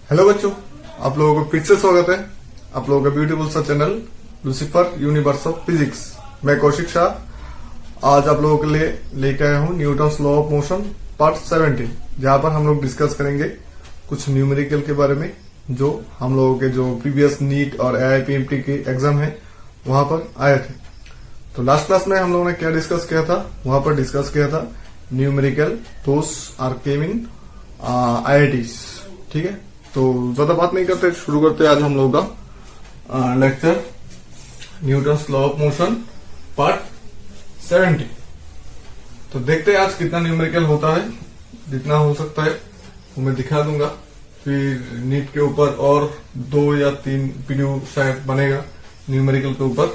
Hello बच्चों, आप लोगों को फिर से स्वागत है आप लोगों का ब्यूटीफुल सा channel Lucifer universe of physics. मैं कौशिक शाह आज आप लोगों के लिए लेके आया हूँ Newton's law of motion part 17, जहां पर हम लोग डिस्कस करेंगे कुछ न्यूमेरिकल के बारे में जो हम लोगों के जो प्रीवियस नीट और AIPMT के एग्जाम है वहां पर आए थे। तो लास्ट क्लास में हम लोगों ने क्या डिस्कस किया था, वहां पर डिस्कस किया था numerical those are came in IITs। ठीक है, तो ज्यादा बात नहीं करते, शुरू करते आज हम लोगों का lecture Newton's law of motion part 70। तो देखते हैं आज कितना न्यूमेरिकल होता है। जितना हो सकता है वो मैं दिखा दूंगा, फिर नीट के ऊपर और 2 या 3 वीडियो शायद बनेगा न्यूमेरिकल के ऊपर।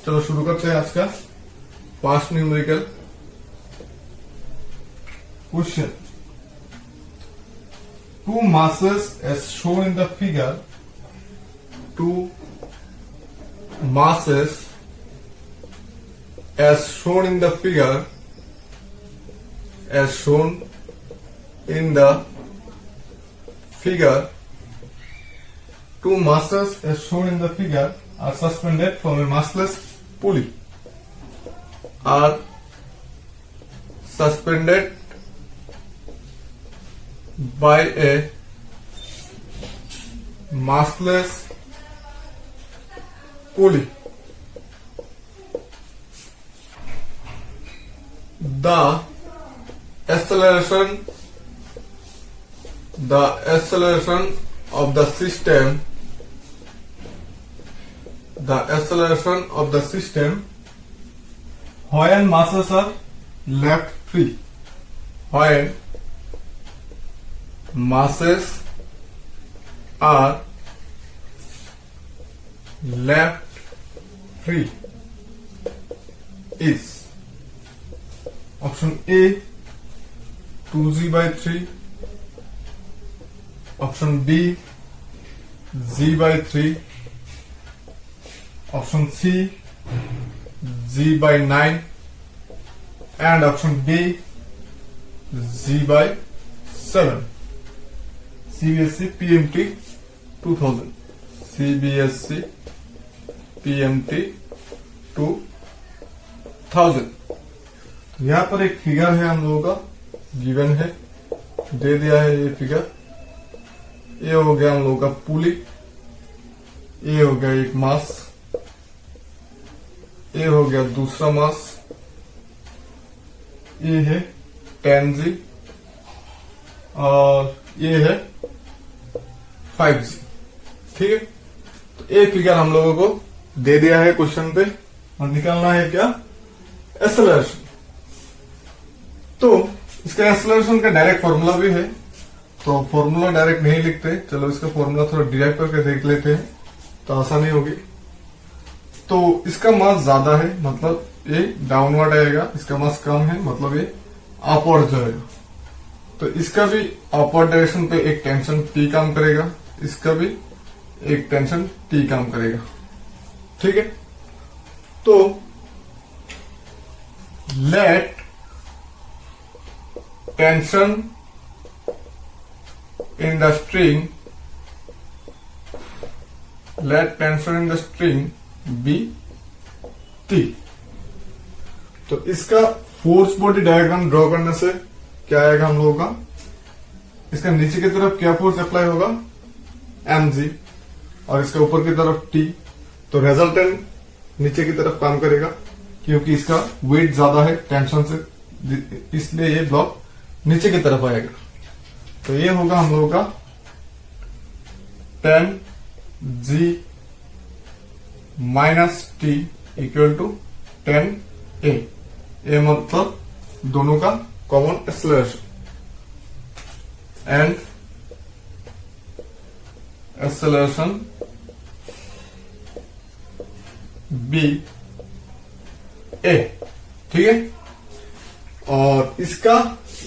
चलो शुरू करते हैं आज का past numerical question. Two masses as shown in the figure, two masses as shown in the figure, as shown in the figure, two masses as shown in the figure are suspended from a massless pulley, are suspended by a massless pulley. The acceleration of the system, when masses are left free, when masses are left free is option A 2g/3, option B g/3, option C g/9 and option D g/7। CBSE PMT 2000, CBSE PMT 2000। यहाँ पर एक figure है हम लोगों का given है, दे दिया है ये फिगर। ये हो गया हम लोगों का पुली, ये हो गया एक मास, ये हो गया दूसरा मास, ये है 10G और ये है 5G। ठीक है, तो एक फिगर हम लोगों को दे दिया है क्वेश्चन पे और निकालना है क्या, एक्सेलरेशन। तो इसका एक्सेलरेशन का डायरेक्ट फॉर्मूला भी है, तो फॉर्मूला डायरेक्ट नहीं लिखते, चलो इसका फॉर्मूला थोड़ा डिराइव करके देख लेते हैं तो आसानी होगी। तो इसका मास ज्यादा है मतलब ये डाउनवर्ड आएगा, इसका मास कम है मतलब ये अपवर्ड जाएगा। तो इसका भी अपवर्ड डायरेक्शन पे एक टेंशन T काम करेगा, इसका भी एक टेंशन T काम करेगा। ठीक है, तो let tension in the string be T। तो इसका फोर्स बॉडी डायग्राम ड्रॉ करने से क्या आएगा हम लोगों का, इसका नीचे की तरफ क्या फोर्स अप्लाई होगा, mg, और इसका ऊपर की तरफ T। तो रिजल्टेंट नीचे की तरफ काम करेगा क्योंकि इसका वेट ज्यादा है टेंशन से, इसलिए ये ब्लॉक नीचे की तरफ आएगा। तो ये होगा हम लोगों का 10G minus T equal to 10A। ये मतलब दोनों का common acceleration, and acceleration B A. ठीक है, और इसका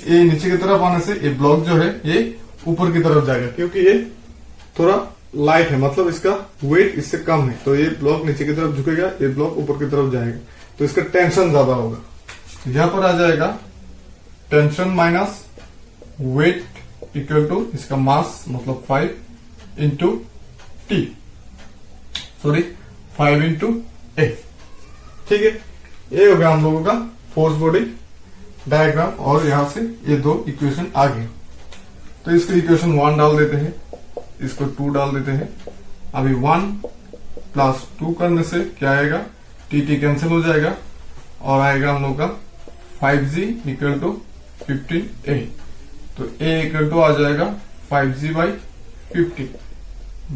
ये नीचे की तरफ आने से ये ब्लॉक जो है ये ऊपर की तरफ जाएगा क्योंकि ये थोड़ा लाइट है, मतलब इसका वेट इससे कम है, तो ये ब्लॉक नीचे की तरफ झुकेगा, ये ब्लॉक ऊपर की तरफ जाएगा, तो इसका टेंशन ज्यादा होगा। यहां पर आ जाएगा tension minus weight equal to इसका मास मतलब 5 into T, sorry 5 into A. ठीक है, ये हो गया हम लोगों का फोर्स बॉडी डायग्राम, और यहां से ये दो इक्वेशन आ गए। तो इसको इक्वेशन 1 डाल देते हैं, इसको 2 डाल देते हैं। अभी 1 प्लस 2 करने से क्या आएगा, टी टी कैंसिल हो जाएगा और आएगा हम लोग का 5g इक्वल टू 15a। तो a इक्वल टू आ जाएगा 5g by 15,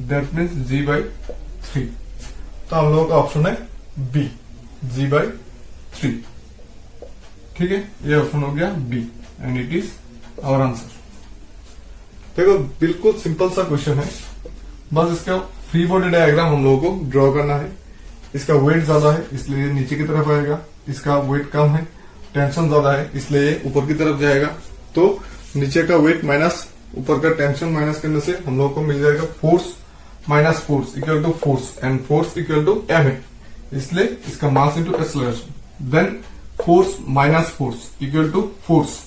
that means g by 3। तो हम लोगों का ऑप्शन है बी, g बाई 3। ठीक है, ये ऑप्शन हो गया B and it is our answer. देखो बिल्कुल सिंपल सा क्वेश्चन है, बस इसका फ्री बॉडी डायग्राम हम लोगों को ड्रॉ करना है। इसका वेट ज्यादा है इसलिए नीचे की तरफ आएगा, इसका वेट कम है, टेंशन ज्यादा है इसलिए ऊपर की तरफ जाएगा। तो नीचे का वेट माइनस ऊपर का टेंशन माइनस करने से हम लोग को मिल जाएगा force minus force equal to force, and force equal to M है, इसलिए इसका mass into acceleration. Then force minus force equal to force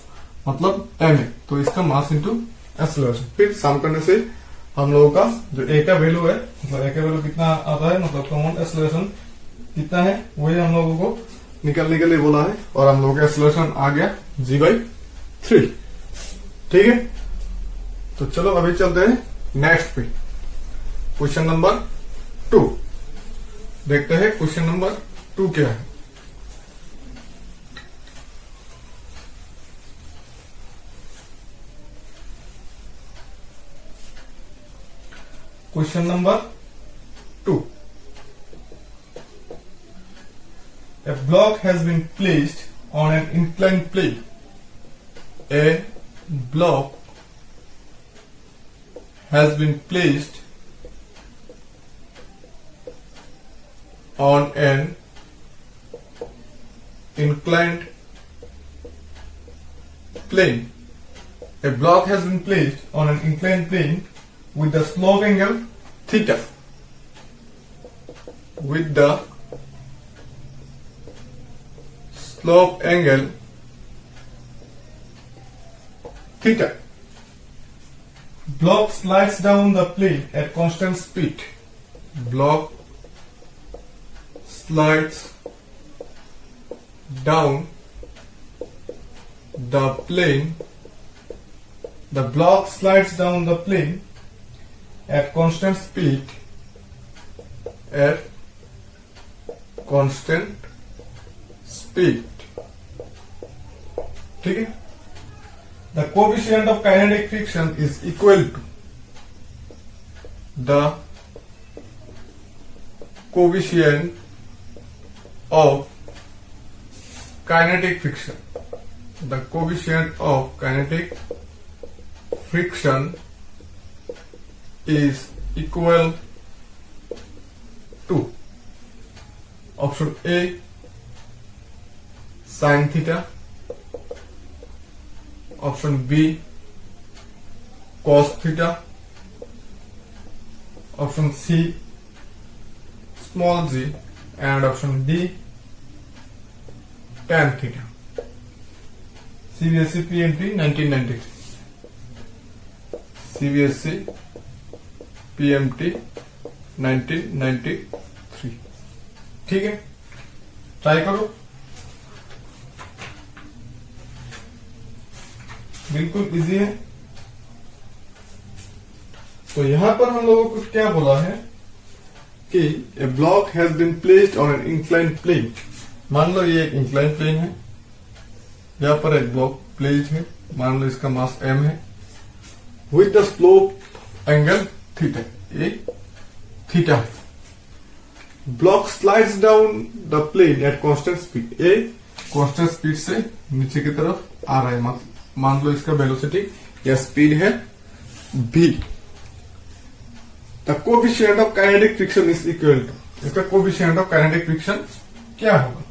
मतलब एम है, तो इसका मास इंटू एक्सेलरेशन। फिर सम करने से हम लोगों का जो ए का वैल्यू है, मतलब ए का वैल्यू कितना आता है, मतलब कॉमन एक्सेलरेशन कितना है, वही हम लोगों को निकलने के लिए बोला है, और हम लोगों का एक्सेलरेशन आ गया g बाई 3। ठीक है, तो चलो अभी चलते हैं नेक्स्ट पे, क्वेश्चन नंबर 2 देखते हैं। क्वेश्चन नंबर 2 क्या है। Question number 2. A block has been placed on an inclined plane. A block has been placed on an inclined plane. A block has been placed on an inclined plane with the slope angle theta, with the slope angle theta. Block slides down the plane at constant speed. Block slides down the plane. The block slides down the plane at constant speed, at constant speed. ठीक है, the coefficient of kinetic friction is equal to the coefficient of kinetic friction. The coefficient of kinetic friction is equal to option A sin theta, option B cos theta, option C small g, and option D tan theta. CBSE PMT 1993, CBSE PMT 1993। ठीक है, try करो, बिल्कुल easy है। तो यहां पर हम लोगों को क्या बोला है कि a block has been placed on an inclined plane. मान लो ये एक इंक्लाइंड प्लेन है, यहां पर एक ब्लॉक प्लेस्ड है, मान लो इसका मास m है, with the slope angle theta, ये थीटा है। Block slides down the plane at constant speed, a constant speed से नीचे की तरफ आ रहा है, मान लो इसका वेलोसिटी या स्पीड है v। The coefficient of kinetic friction is equal to, इसका कोएफिशिएंट ऑफ काइनेटिक फ्रिक्शन क्या होगा।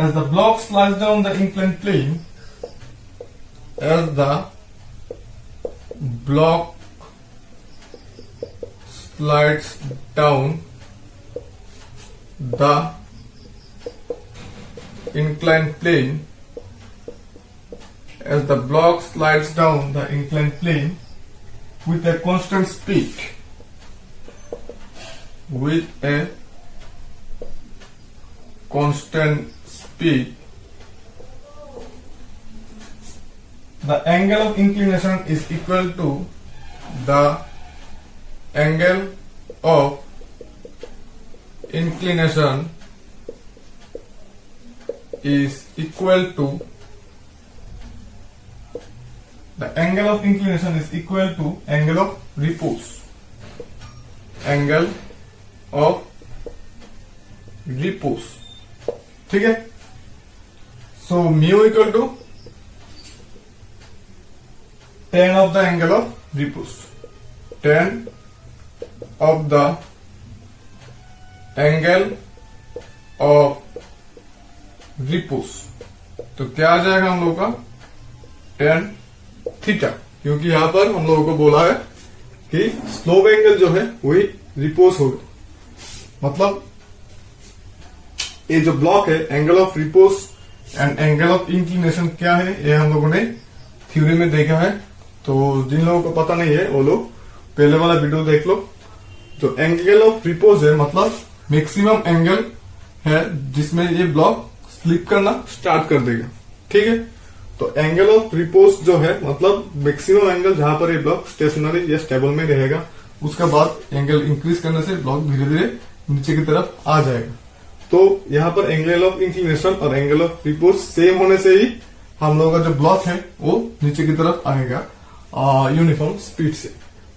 As the block slides down the inclined plane, as the block slides down the inclined plane as the block slides down the inclined plane with a constant speed. With a constant speed, the angle of inclination is equal to the angle of inclination is equal to the angle of inclination is equal to angle of repose. Angle of repose. ठीक है. So mu equal to tan of the angle of repose. Tan of the angle of repose. तो क्या आ जाएगा हम लोगों का tan theta, क्योंकि यहां पर हम लोगों को बोला है कि स्लोप एंगल जो है वही रिपोज होगा. मतलब ये जो ब्लॉक है angle of repose and angle of inclination क्या है ये हम लोगों ने थ्योरी में देखा है. तो जिन लोगों को पता नहीं है वो लोग पहले वाला वीडियो देख लो. जो एंगल ऑफ रिपोज है मतलब मैक्सिमम एंगल है जिसमें ये ब्लॉक स्लिप करना स्टार्ट कर देगा. ठीक है. तो एंगल ऑफ रिपोज जो है मतलब मैक्सिमम एंगल जहां पर ये ब्लॉक स्टेशनरी या स्टेबल में रहेगा. उसके बाद एंगल इंक्रीज करने से ब्लॉक धीरे धीरे नीचे की तरफ आ जाएगा. तो यहाँ पर एंगल ऑफ इंक्लिनेशन और एंगल ऑफ रिपोज सेम होने से ही हम लोगों का जो ब्लॉक है वो नीचे की तरफ आएगा यूनिफॉर्म स्पीड से.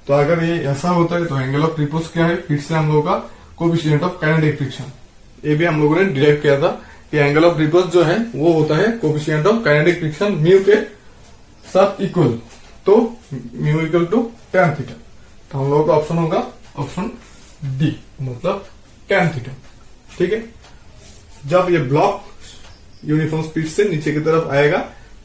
तो अगर ये ऐसा होता है तो एंगल ऑफ रिपोज क्या है, फिर से हम लोगों का कोएफिशिएंट ऑफ काइनेटिक फ्रिक्शन. ये भी हम लोगों ने डिराइव किया था कि एंगल ऑफ रिपोज जो है वो होता है coefficient of kinetic friction mu के साथ इक्वल. तो mu equal to tan theta. तो हम लोगों का ऑप्शन होगा ऑप्शन डी मतलब tan थीटा. ठीक है. जब ये ब्लॉक यूनिफॉर्म स्पीड से नीचे की तरफ आएगा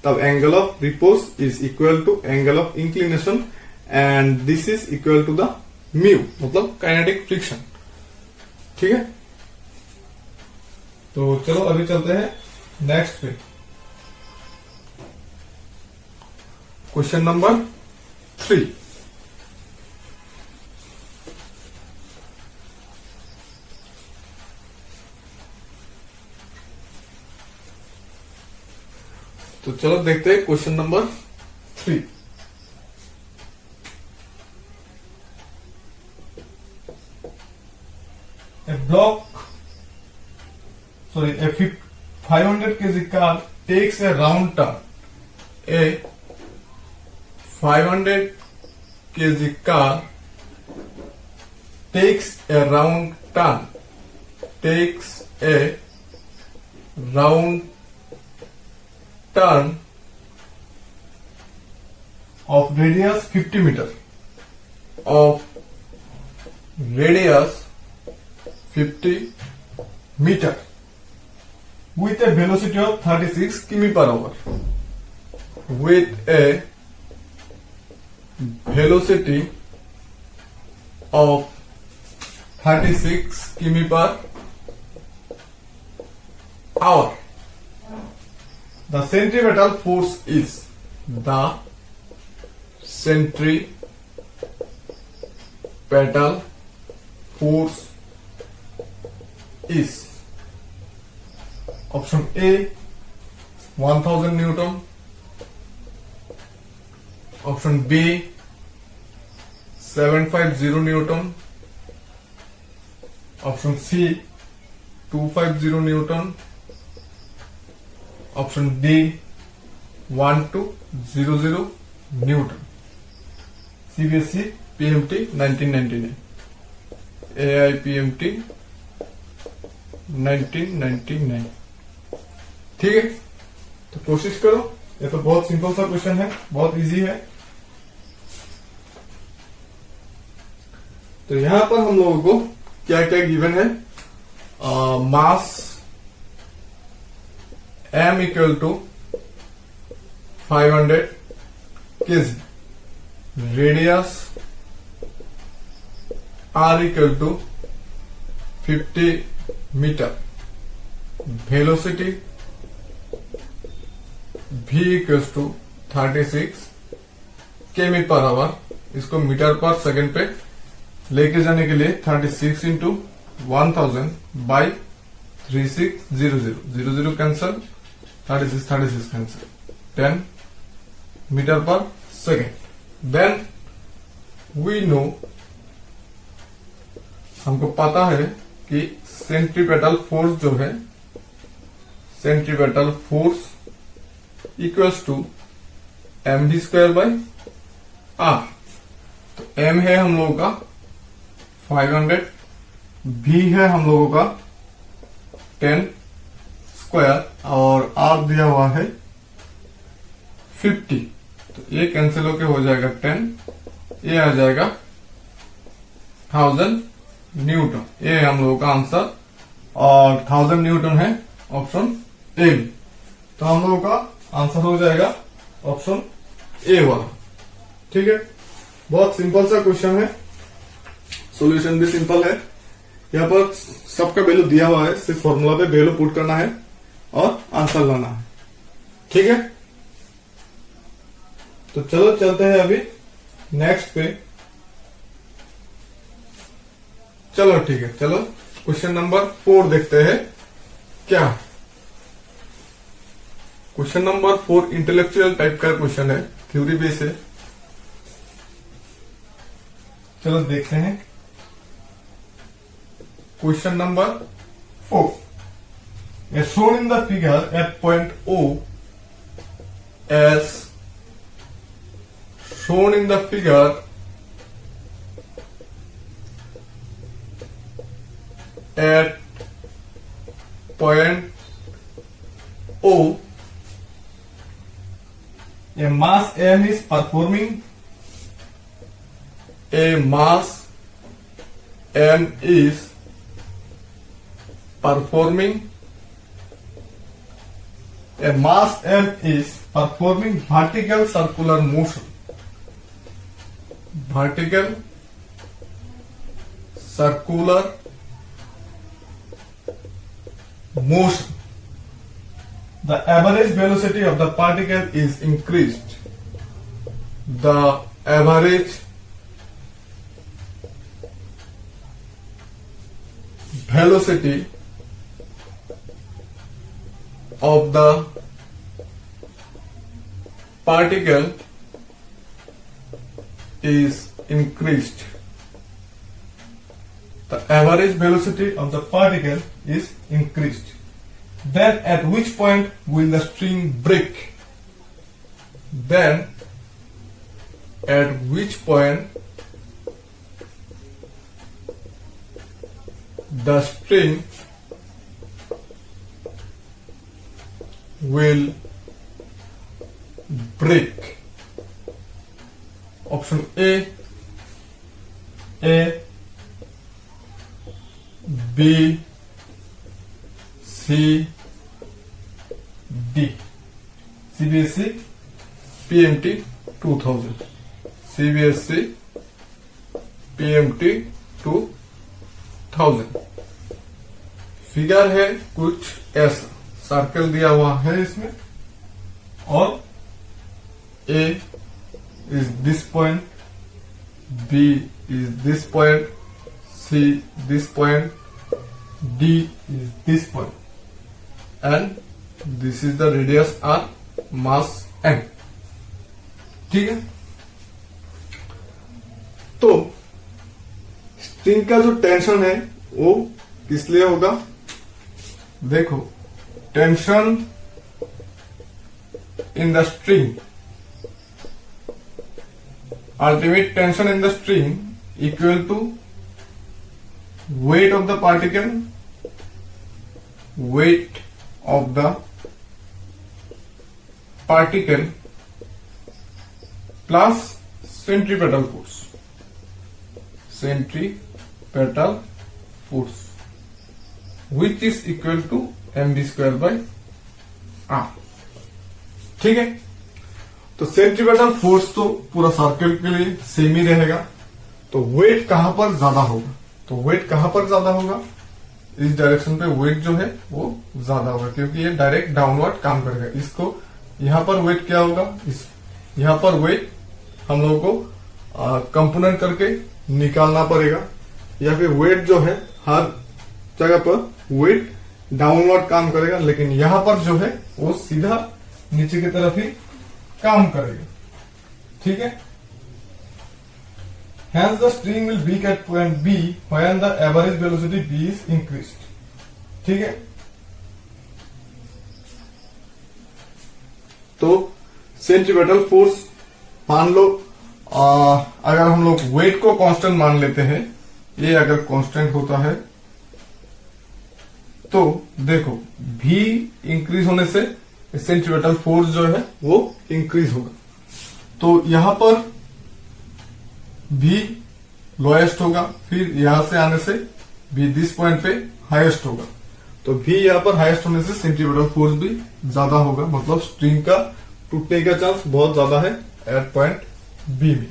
तब angle of repose is equal to angle of inclination and this is equal to the mu मतलब काइनेटिक फ्रिक्शन. ठीक है. तो चलो अभी चलते हैं नेक्स्ट पे. Question number 3. तो चलो देखते हैं question number 3. A 500 kg car takes a round turn. A 500 kg car takes a round turn. Takes a round turn of radius 50 meter. Of radius 50 meter with a velocity of 36 km per hour. With a velocity of 36 km per hour. The centripetal force is the centripetal force is option A 1000 Newton, option B 750 Newton, option C 250 Newton, option D 1200 Newton. CBSE PMT 1999, AIPMT 1999. ठीक है. तो कोशिश करो. ये तो बहुत simple सा question है, बहुत इजी है. तो यहां पर हम लोगों को क्या क्या गिवन है. Mass m equal to 500 kg, radius r equal to 50 metre, velocity v equals to 36 km per hour, इसको मीटर पर सेकंड पे लेके जाने के लिए 36 into 1000 by 3600, 00 cancel, 36 cancel, 10 metre पर सेकेंड। देन वी नो, हमको पता है कि सेंट्रीपेटल फोर्स जो है, centripetal force equals to mv² by R. तो m है हम लोगों का 500, v है हम लोगों का 10 स्क्वायर और r दिया हुआ है 50। तो ये कैंसिल होके हो जाएगा 10, ये आ जाएगा 1000 न्यूटन। ये है हम लोगों का आंसर और 1000 न्यूटन है ऑप्शन ए। तो हम लोगों का आंसर हो जाएगा ऑप्शन ए वाला। ठीक है, बहुत सिंपल सा क्वेश्चन है, सॉल्यूशन भी सिंपल है। यहाँ पर सबका वैल्यू दिया हुआ है, सिर्फ फॉर्मूला पे वैल्यू पुट करना है और आंसर लाना है। ठीक है, तो चलो चलते हैं अभी नेक्स्ट पे। चलो ठीक है, चलो क्वेश्चन नंबर 4 देखते हैं क्या। क्वेश्चन नंबर 4 इंटेलेक्चुअल टाइप का क्वेश्चन है, थ्योरी बेस है। चलो देखते हैं question number 4। as shown in the figure at point O, as shown in the figure at point O, a mass M is performing, a mass M is performing, a mass M is performing vertical circular motion, vertical circular motion. The average velocity of the particle is increased. The average velocity of the particle is increased. The average velocity of the particle is increased. Then at which point will the string break? Then at which point the string will break? Option A, B, C, D. CBSE PMT 2000, CBSE PMT 2000। Figure है कुछ ऐसा, circle दिया हुआ है इसमें, और A is this point, B is this point, C this point, D is this point, and this is the radius R, mass M। ठीक है, तो स्ट्रिंग का जो टेंशन है वो किस लिए होगा? देखो, tension in the string, ultimate tension in the string equal to weight of the particle, weight of the particle plus centripetal force, centripetal force, which is equal to mv² by r। ठीक है, तो centripetal force तो पूरा circle के लिए same ही रहेगा। तो wait कहां पर ज्यादा होगा? तो वेट कहां पर ज्यादा होगा? इस डायरेक्शन पे वेट जो है वो ज्यादा होगा, क्योंकि ये डायरेक्ट डाउनवर्ड काम करेगा। इसको यहां पर वेट क्या होगा? इस यहाँ पर वेट हम लोगों को कंपोनेंट करके निकालना पड़ेगा, या फिर वेट जो है हर जगह पर वेट डाउनवर्ड काम करेगा, लेकिन यहां पर जो है वो सीधा नीचे की तरफ ही काम करेगा। ठीक है, hence the string will peak at point B when the average velocity B is increased। ठीक है, तो सेंट्रीपिटल फोर्स मान लो अगर हम लोग वेट को कांस्टेंट मान लेते हैं, ये अगर कांस्टेंट होता है तो देखो भी इंक्रीज होने से सेंट्रीपिटल फोर्स जो है वो इंक्रीज होगा। तो यहां पर भी लोएस्ट होगा, फिर यहां से आने से भी दिस पॉइंट पे हाईएस्ट होगा। तो भी यहां पर हाईएस्ट होने से सेंट्रीपिटल फोर्स भी ज्यादा होगा, मतलब स्ट्रिंग का टूटने का चांस बहुत ज्यादा है एट पॉइंट बी में।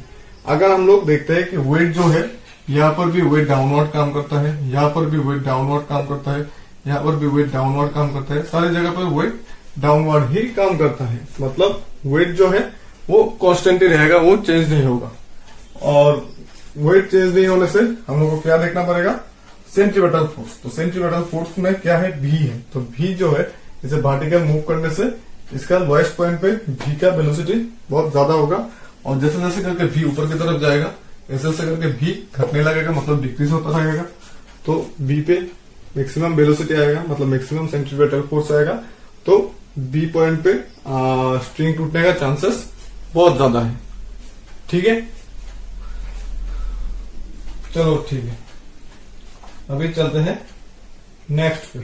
अगर हम लोग देखते हैं कि वेट जो है यहां पर भी वेट डाउनवर्ड काम करता है, यहां पर भी वेट डाउनवर्ड काम करता है, यहां पर भी वेट डाउनवर्ड काम करता है, सारी जगह पर वेट डाउनवर्ड ही काम करता है, मतलब वेट जो है वो कांस्टेंट ही रहेगा, वो चेंज नहीं होगा। और वेट चेंज नहीं होने से हम लोग को क्या देखना पड़ेगा, सेंट्रीपिटल फोर्स। तो सेंट्रीपिटल फोर्स में क्या है, भी है। तो भी जो है इसे वर्टिकल मूव करने से इसका लोएस्ट पॉइंट पे भी का वेलोसिटी बहुत ज्यादा होगा, और जैसे जैसे करके भी ऊपर की तरफ जाएगा ऐसे ऐसे करके भी घटने लगेगा, मतलब डिक्रीज होता रहेगा। तो बी पे मैक्सिमम वेलोसिटी आएगा, मतलब मैक्सिमम सेंट्रीपिटल फोर्स आएगा। तो बी पॉइंट पे स्ट्रिंग टूटने का चांसेस बहुत ज्यादा है। ठीक है, चलो ठीक है, अभी चलते हैं नेक्स्ट पे।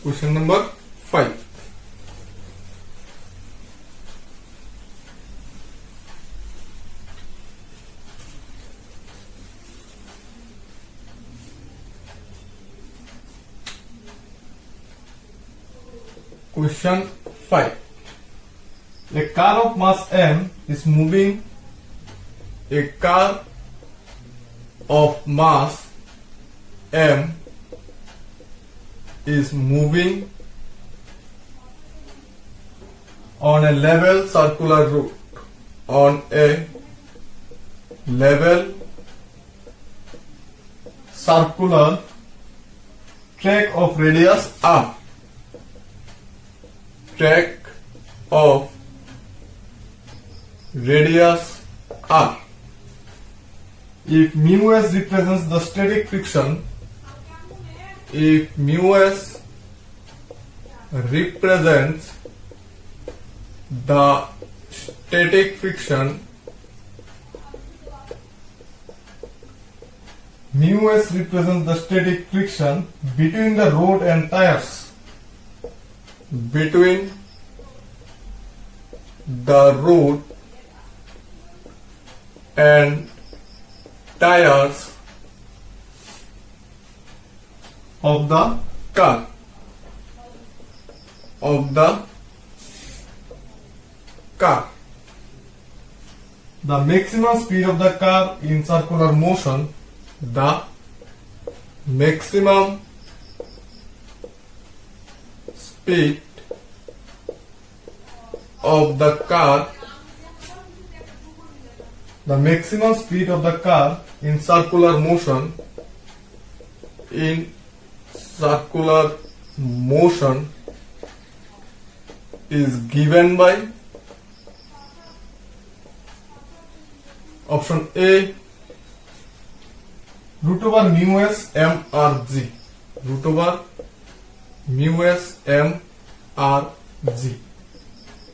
Question number 5। Question 5. A car of mass m is moving. A car of mass m is moving on a level circular route on a level circular track of radius r. Track of radius r. If mu s represents the static friction, if mu s represents the static friction, mu s represents the static friction between the road and tires. Between the road and tires of the car. The maximum speed of the car in circular motion. The maximum speed of the car. The maximum speed of the car in circular motion. In circular motion is given by option A, root over mu s m r g. Root over mu s m r g.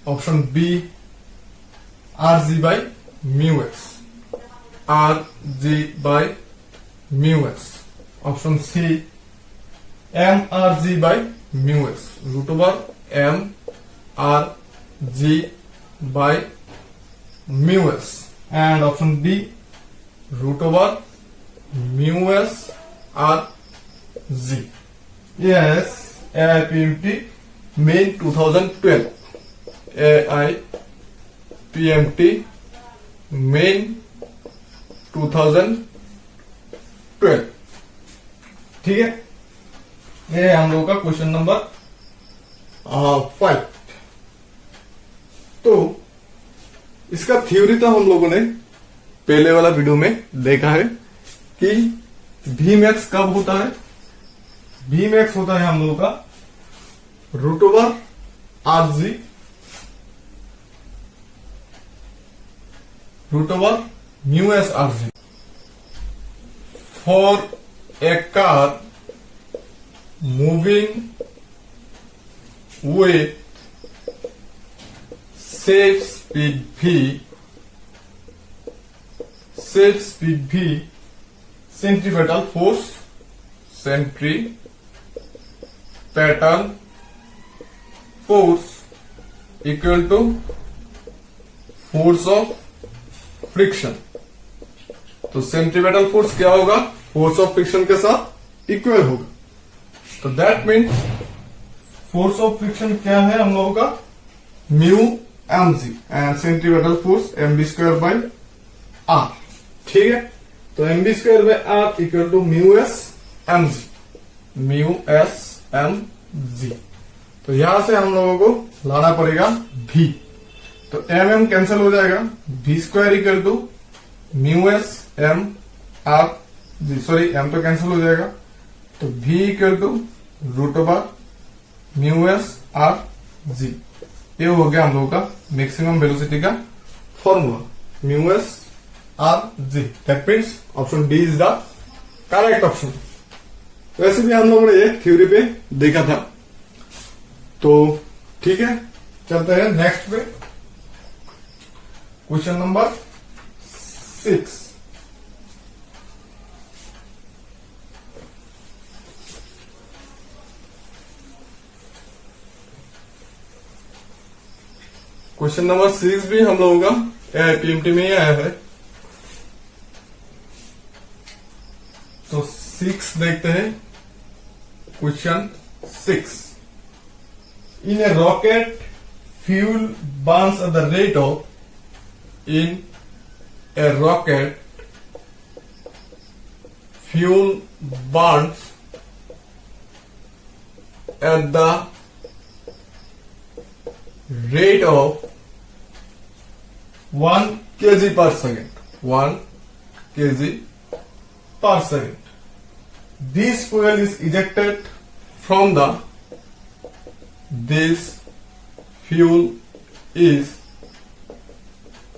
Option B, r g by mu s. r g by mu s. Option C, m r g by mu s. Root over m r g by mu s. And option D, root over mu s r g. Yes, AIPMT Main 2012. AIPMT Main 2012। ठीक है, ये हम लोगों का question number 5। तो इसका theory तो हम लोगों ने पहले वाला वीडियो में देखा है कि वी मैक्स कब होता है। वी मैक्स होता है हम लोगों का root over R G, root over mu S R G for a car moving with safe speed v, safe speed v, centripetal force, centripetal force equal to force of friction। तो centripetal force क्या होगा, force of friction के साथ equal होगा। तो that means force of friction क्या है हम लोगों का, mu M G, and centripetal force M v square by R. ठीक है, तो M v square by R equal to mu S M G, mu S M G. तो यहां से हम लोगों को लाना पड़ेगा भी, तो एम एम कैंसिल हो जाएगा, v square equal to mu S M R G, sorry M तो कैंसिल हो जाएगा, तो v equal to root over mu S R G. ये हो गया हम लोगों का मैक्सिमम वेलोसिटी का formula, mu S R G. That means option D is the correct option. वैसे भी हम लोगों ने ये थ्योरी पे देखा था। तो ठीक है, चलते हैं नेक्स्ट पे, क्वेश्चन नंबर 6। क्वेश्चन नंबर 6 भी हम लोगों का पीएमटी में ही आया है। तो 6 देखते हैं, question 6। In a rocket fuel burns at the rate of, in a rocket fuel burns at the rate of 1 kg per second, 1 kg per second. This fuel is ejected from the, this fuel is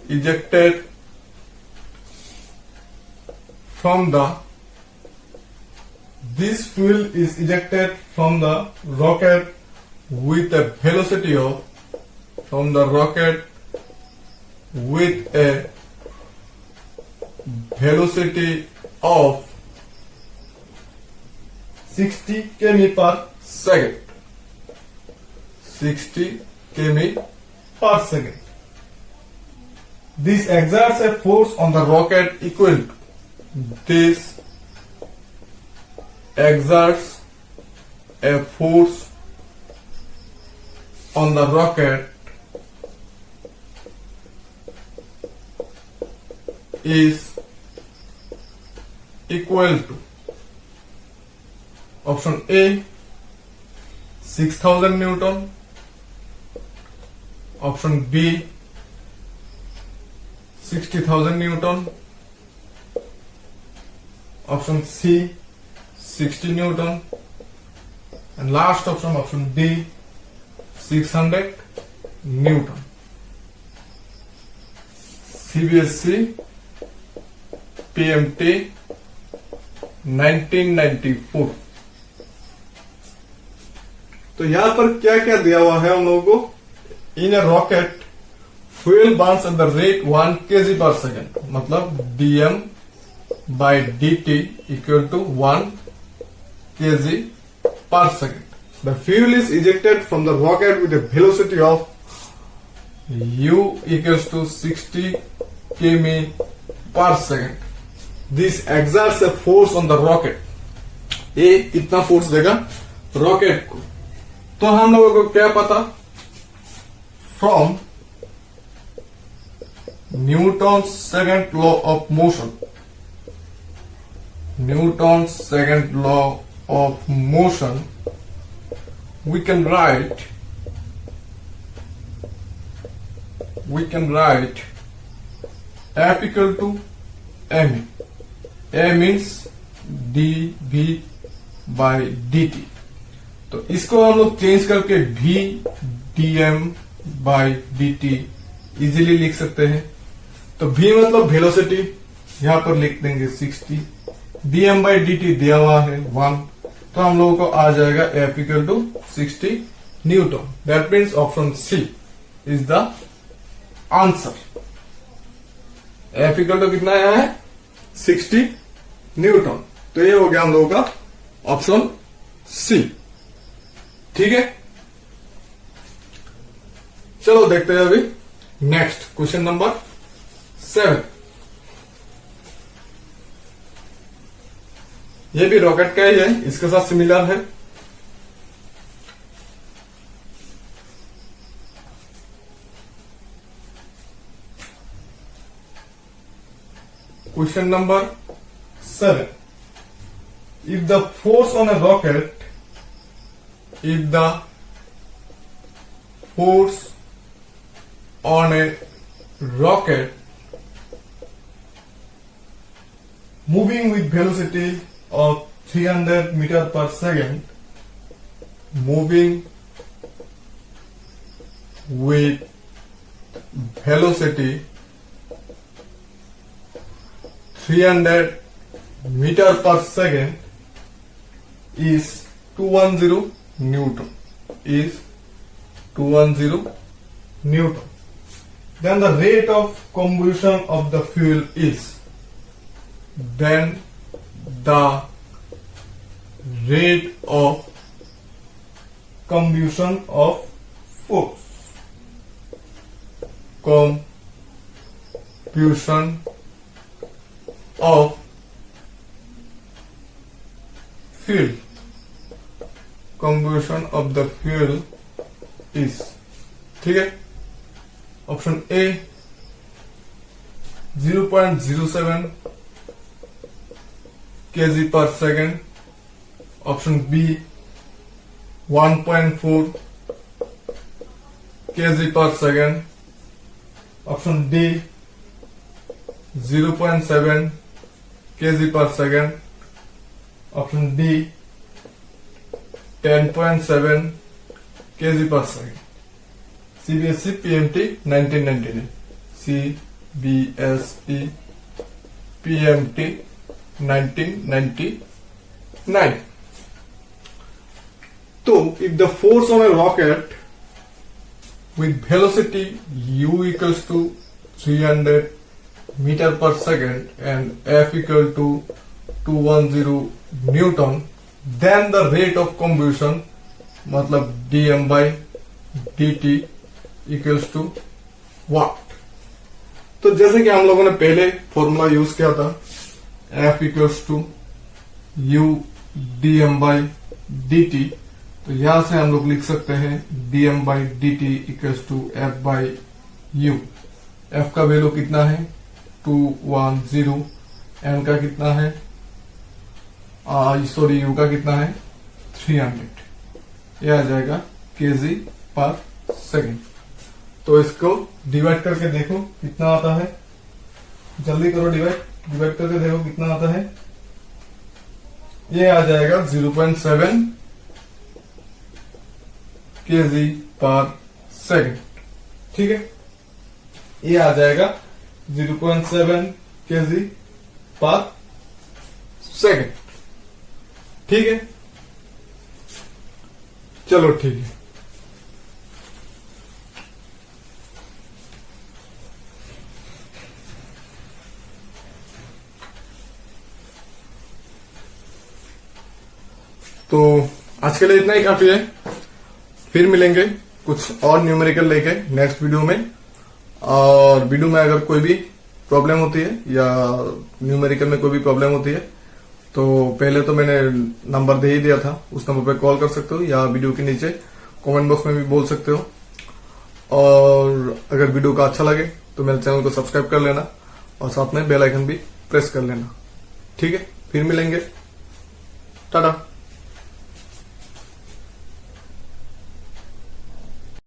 ejected from the, this fuel is ejected from the rocket with a velocity of, from the rocket with a velocity of 60 km per second, 60 km per second. This exerts a force on the rocket equal to, this exerts a force on the rocket is equal to, option A 6000 Newton, option B 60,000 Newton, option C 60 Newton, and last option, option D 600 Newton। CBSE PMT 1994। तो यहां पर क्या क्या दिया हुआ है हम लोगों को, in a rocket fuel burns at the rate 1 kg per second, मतलब dm by dt equal to 1 kg per second. The fuel is ejected from the rocket with a velocity of u equals to 60 km per second. This exerts a force on the rocket. ये कितना force देगा rocket को, तो हम लोगों को क्या पता, from Newton second law of motion, Newton second law of motion, we can write we can write F equal to m. A means dv by dt. तो इसको हम लोग चेंज करके v dm by dt easily लिख सकते हैं। तो v मतलब वेलोसिटी, यहां पर लिख देंगे 60, dm by dt दिया हुआ है 1, तो हम लोगों को आ जाएगा F equal to 60 newton. That means option C is the answer. F equal to कितना आया है 60 न्यूटन। तो ये हो गया हम लोगों का ऑप्शन सी। ठीक है, चलो देखते हैं अभी नेक्स्ट क्वेश्चन नंबर 7। ये भी रॉकेट का ही है, इसके साथ सिमिलर है। Question number 7। If the force on a rocket, if the force on a rocket moving with velocity of 300 meter per second, moving with velocity 300 meter per second is 210 Newton, is 210 Newton. Then the rate of combustion of the fuel is, then the rate of combustion of force, combustion of fuel, combustion of the fuel is, ठीक है। Option A 0.07 kg per second, option B 1.4 kg per second, option D 0.7 kg per second, option D 10.7 kg per second। CBSE PMT 1999, CBSE PMT 1999। तो if the force on a rocket with velocity u equals to 300 meter per second and F equal to 210 Newton, then the rate of combustion मतलब dm by dt equals to what. तो जैसे कि हम लोगों ने पहले formula use किया था, F equals to u dm by dt, तो यहां से हम लोग लिख सकते हैं dm by dt equals to F by u। F का वैल्यू कितना है 210, n का कितना है सॉरी u का कितना है 300, यह आ जाएगा kg पर सेकेंड। तो इसको डिवाइड करके देखो कितना आता है, जल्दी करो डिवाइड करके देखो कितना आता है। ये आ जाएगा 0.7 kg पर सेकेंड। ठीक है, ये आ जाएगा 0.7 kg पर सेकेंड। ठीक है, चलो ठीक है। तो आज के लिए इतना ही काफी है, फिर मिलेंगे कुछ और न्यूमेरिकल लेके नेक्स्ट वीडियो में। और वीडियो में अगर कोई भी प्रॉब्लम होती है या न्यूमेरिकल में कोई भी प्रॉब्लम होती है तो पहले तो मैंने नंबर दे ही दिया था, उस नंबर पे कॉल कर सकते हो या वीडियो के नीचे कमेंट बॉक्स में भी बोल सकते हो। और अगर वीडियो का अच्छा लगे तो मेरे चैनल को सब्सक्राइब कर लेना और साथ में बेल आइकन भी प्रेस कर लेना। ठीक है, फिर मिलेंगे, टाटा।